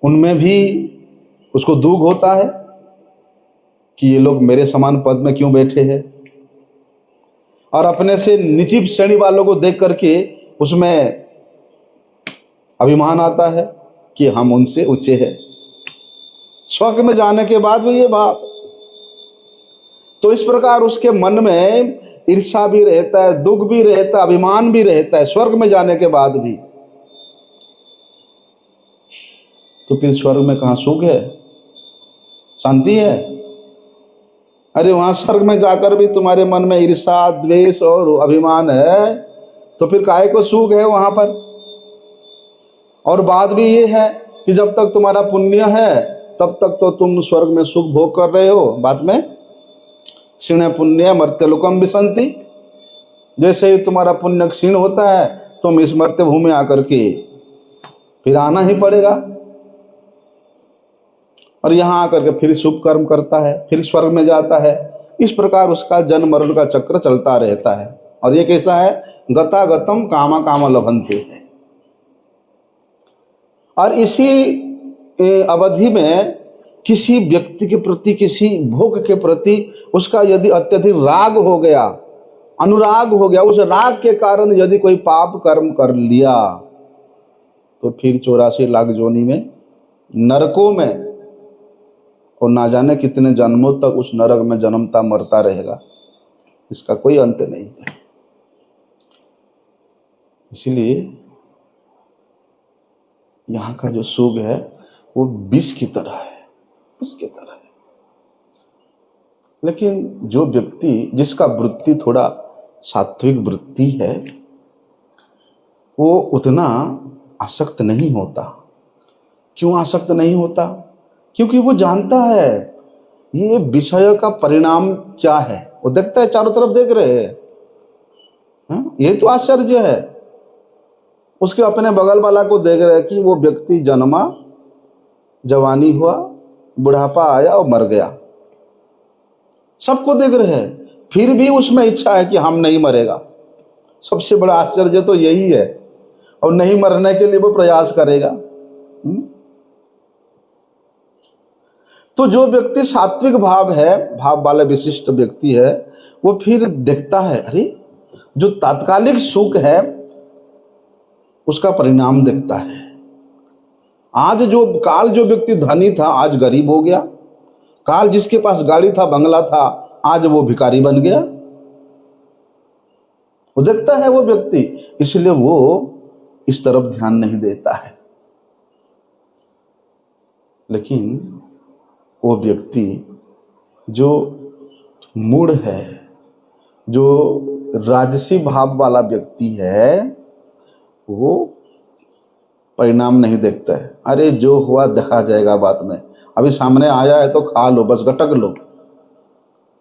उनमें भी उसको दुख होता है कि ये लोग मेरे समान पद में क्यों बैठे हैं, और अपने से निची श्रेणी वालों को देख करके उसमें अभिमान आता है कि हम उनसे ऊंचे हैं। स्वर्ग में जाने के बाद भी ये भाव, तो इस प्रकार उसके मन में ईर्ष्या भी रहता है, दुख भी रहता है, अभिमान भी रहता है स्वर्ग में जाने के बाद भी। तो फिर स्वर्ग में कहाँ सुख है, शांति है? अरे वहां स्वर्ग में जाकर भी तुम्हारे मन में ईर्ष्या द्वेष और अभिमान है तो फिर काहे को सुख है वहां पर? और बात भी ये है कि जब तक तुम्हारा पुण्य है तब तक तो तुम स्वर्ग में सुख भोग कर रहे हो। बाद में क्षीण पुण्य मर्त्यलोकम विसंति, जैसे ही तुम्हारा पुण्य क्षीण होता है तुम इस मर्त्य भूमि आकर के फिर आना ही पड़ेगा, और यहाँ आकर के फिर शुभ कर्म करता है, फिर स्वर्ग में जाता है। इस प्रकार उसका जन्म मरण का चक्र चलता रहता है। और ये कैसा है? गता गतम कामा कामा लभन्ते है। और इसी अवधि में किसी व्यक्ति के प्रति, किसी भोग के प्रति उसका यदि अत्यधिक राग हो गया, अनुराग हो गया, उस राग के कारण यदि कोई पाप कर्म कर लिया तो फिर 84 लाख जोनी में, नरकों में, और ना जाने कितने जन्मों तक उस नरक में जन्मता मरता रहेगा, इसका कोई अंत नहीं है। इसलिए यहाँ का जो सुख है वो विष की तरह है, विष की तरह है। लेकिन जो व्यक्ति, जिसका वृत्ति थोड़ा सात्विक वृत्ति है, वो उतना आसक्त नहीं होता। क्यों आसक्त नहीं होता? क्योंकि वो जानता है ये विषय का परिणाम क्या है। वो देखता है, चारों तरफ देख रहे हैं, ये तो आश्चर्य है। उसके अपने बगल वाला को देख रहे हैं कि वो व्यक्ति जन्मा, जवानी हुआ, बुढ़ापा आया और मर गया, सबको देख रहे हैं, फिर भी उसमें इच्छा है कि हम नहीं मरेगा। सबसे बड़ा आश्चर्य तो यही है, और नहीं मरने के लिए वो प्रयास करेगा। तो जो व्यक्ति सात्विक भाव है, भाव वाला विशिष्ट व्यक्ति है, वो फिर देखता है अरे जो तात्कालिक सुख है उसका परिणाम देखता है। आज जो व्यक्ति धनी था आज गरीब हो गया, काल जिसके पास गाड़ी था, बंगला था, आज वो भिखारी बन गया। वो देखता है वो व्यक्ति, इसलिए वो इस तरफ ध्यान नहीं देता है। लेकिन वो व्यक्ति जो मूढ़ है, जो राजसी भाव वाला व्यक्ति है, वो परिणाम नहीं देखता है। अरे जो हुआ देखा जाएगा बाद में, अभी सामने आया है तो खा लो, बस गटक लो,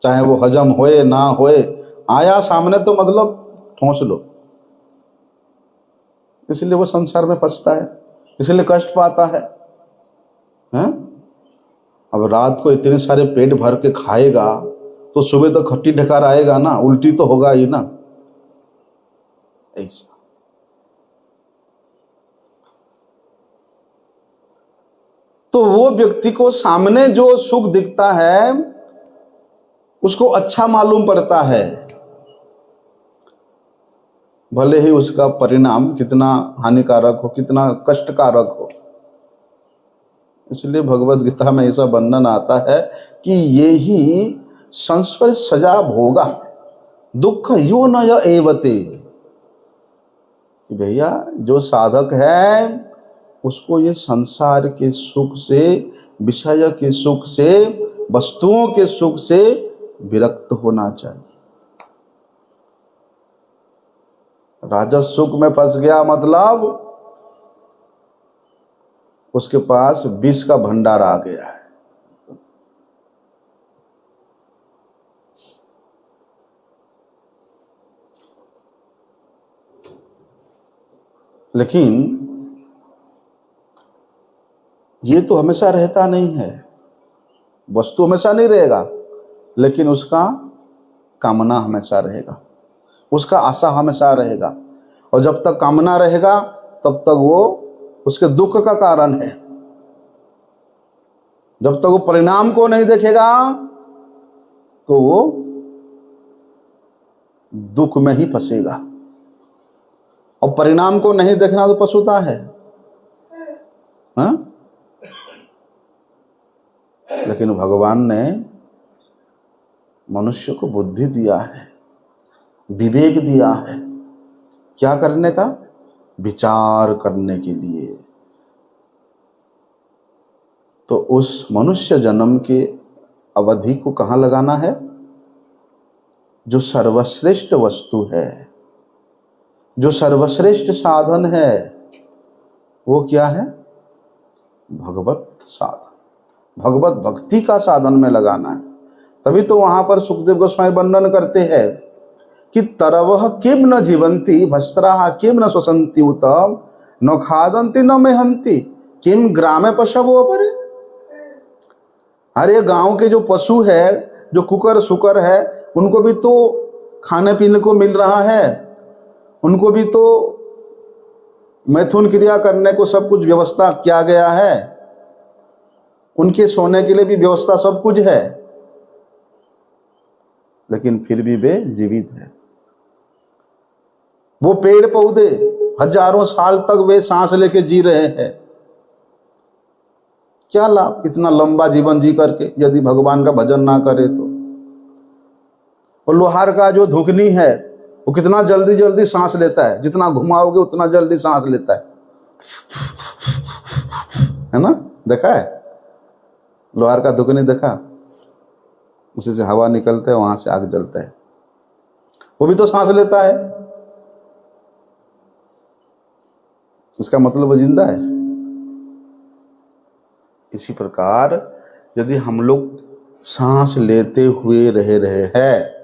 चाहे वो हजम होए ना होए, आया सामने तो मतलब ठोंस लो। इसलिए वो संसार में फंसता है, इसलिए कष्ट पाता है, हैं? अब रात को इतने सारे पेट भर के खाएगा तो सुबह तो खट्टी ढकार आएगा ना, उल्टी तो होगा ही ना। ऐसा तो वो व्यक्ति को सामने जो सुख दिखता है उसको अच्छा मालूम पड़ता है, भले ही उसका परिणाम कितना हानिकारक हो, कितना कष्टकारक हो। इसलिए भगवत गीता में ऐसा वर्णन आता है कि ये ही संस्पर्श सजा भोगा दुख यो न य एवते। भैया जो साधक है उसको ये संसार के सुख से, विषय के सुख से, वस्तुओं के सुख से विरक्त होना चाहिए। राजस सुख में फंस गया मतलब उसके पास विष का भंडार आ गया है। लेकिन ये तो हमेशा रहता नहीं है, वस्तु हमेशा नहीं रहेगा, लेकिन उसका कामना हमेशा रहेगा, उसका आशा हमेशा रहेगा। और जब तक कामना रहेगा तब तक वो उसके दुख का कारण है। जब तक वो परिणाम को नहीं देखेगा तो वो दुख में ही फंसेगा। और परिणाम को नहीं देखना तो पछुता है, हाँ? लेकिन भगवान ने मनुष्य को बुद्धि दिया है, विवेक दिया है, क्या करने का? विचार करने के लिए। तो उस मनुष्य जन्म के अवधि को कहाँ लगाना है? जो सर्वश्रेष्ठ वस्तु है, जो सर्वश्रेष्ठ साधन है, वो क्या है? भगवत साधन, भगवत भक्ति का साधन में लगाना है। तभी तो वहां पर सुखदेव गोस्वामी वर्णन करते हैं कि तरवह किम न जीवंती भस्त्राः किम न श्वसन्ति उत न खादन्ति न मेहन्ति किम ग्रामे पशवो परे। अरे गांव के जो पशु है, जो कुकर सुकर है, उनको भी तो खाने पीने को मिल रहा है, उनको भी तो मैथुन क्रिया करने को सब कुछ व्यवस्था किया गया है, उनके सोने के लिए भी व्यवस्था सब कुछ है, लेकिन फिर भी वे जीवित है। वो पेड़ पौधे हजारों साल तक वे सांस लेके जी रहे हैं। क्या लाभ इतना लंबा जीवन जी करके यदि भगवान का भजन ना करे तो। और लोहार का जो धुकनी है वो कितना जल्दी जल्दी सांस लेता है, जितना घुमाओगे उतना जल्दी सांस लेता है ना? देखा है लोहार का धुकनी? देखा, उसी से हवा निकलता है, वहां से आग जलता है, वो भी तो सांस लेता है। इसका मतलब वो जिंदा है। इसी प्रकार यदि हम लोग सांस लेते हुए रह रहे हैं,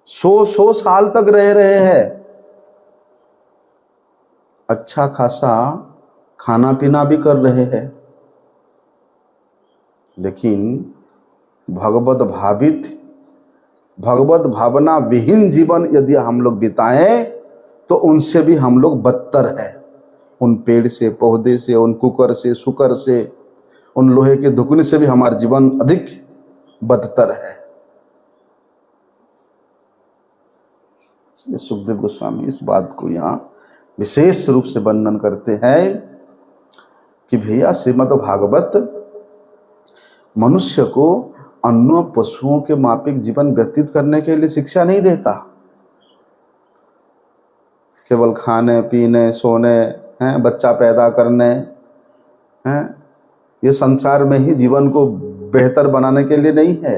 100 साल तक रह रहे हैं, अच्छा खासा खाना पीना भी कर रहे हैं, लेकिन भगवत भावित, भगवत भावना विहीन जीवन यदि हम लोग बिताएं तो उनसे भी हम लोग बदतर है। उन पेड़ से, पौधे से, उन कुकर से, सुकर से, उन लोहे के धुकने से भी हमारा जीवन अधिक बदतर है। इसलिए सुखदेव गोस्वामी इस बात को यहाँ विशेष रूप से वर्णन करते हैं कि भैया श्रीमद् भागवत मनुष्य को अन्य पशुओं के माफिक जीवन व्यतीत करने के लिए शिक्षा नहीं देता। केवल खाने पीने, सोने, हैं, बच्चा पैदा करने, हैं, ये संसार में ही जीवन को बेहतर बनाने के लिए नहीं है,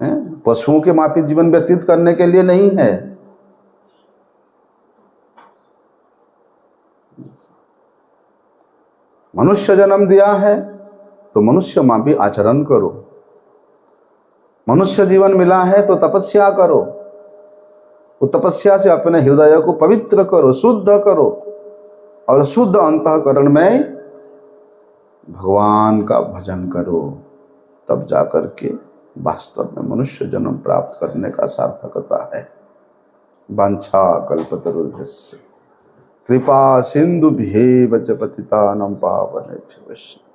हैं, पशुओं के माफिक जीवन व्यतीत करने के लिए नहीं है। मनुष्य जन्म दिया है तो मनुष्य माफी आचरण करो, मनुष्य जीवन मिला है तो तपस्या करो, वो तपस्या से अपने हृदय को पवित्र करो, शुद्ध करो, और शुद्ध अंतःकरण में भगवान का भजन करो, तब जाकर के वास्तव में मनुष्य जन्म प्राप्त करने का सार्थकता है। वांछा कल्पतरुभ्यश्च कृपा सिंधुभ्येव च पतितानां पावनेभ्यो वैष्णवेभ्यो।